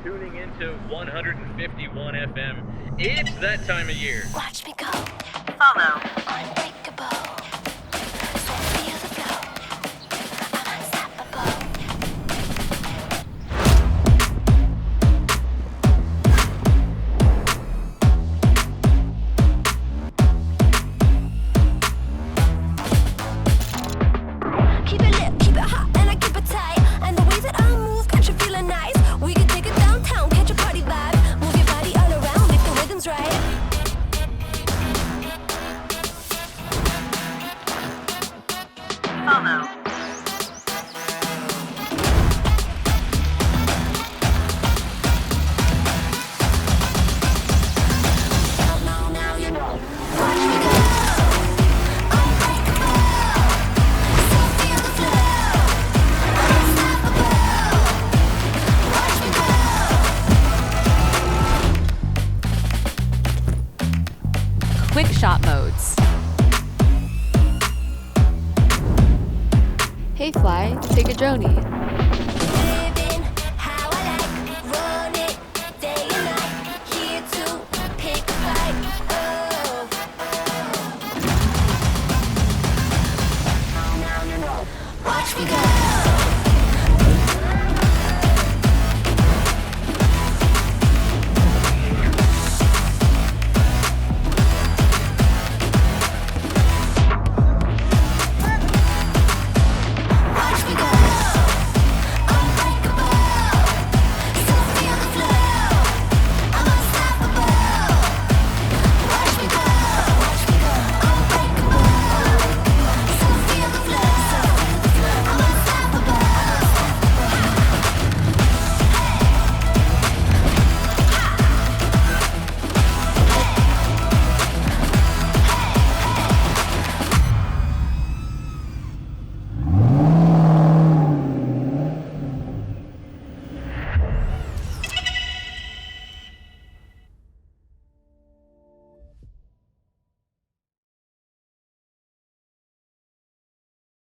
tuning into 151 FM. It's that time of year. Watch me go. Follow. Unbreakable. So feel the flow. I'm unstoppable. Keep it lit, keep it hot, and I keep it tight. And the way that I move, got you feeling nice. We can take it downtown, catch a party vibe. Move your body all around if the rhythm's right. Follow. Now you know. Watch me go. Unbreakable. So feel the flow. Unstoppable. Watch me go. Quick shot modes. Hey fly, take a droney.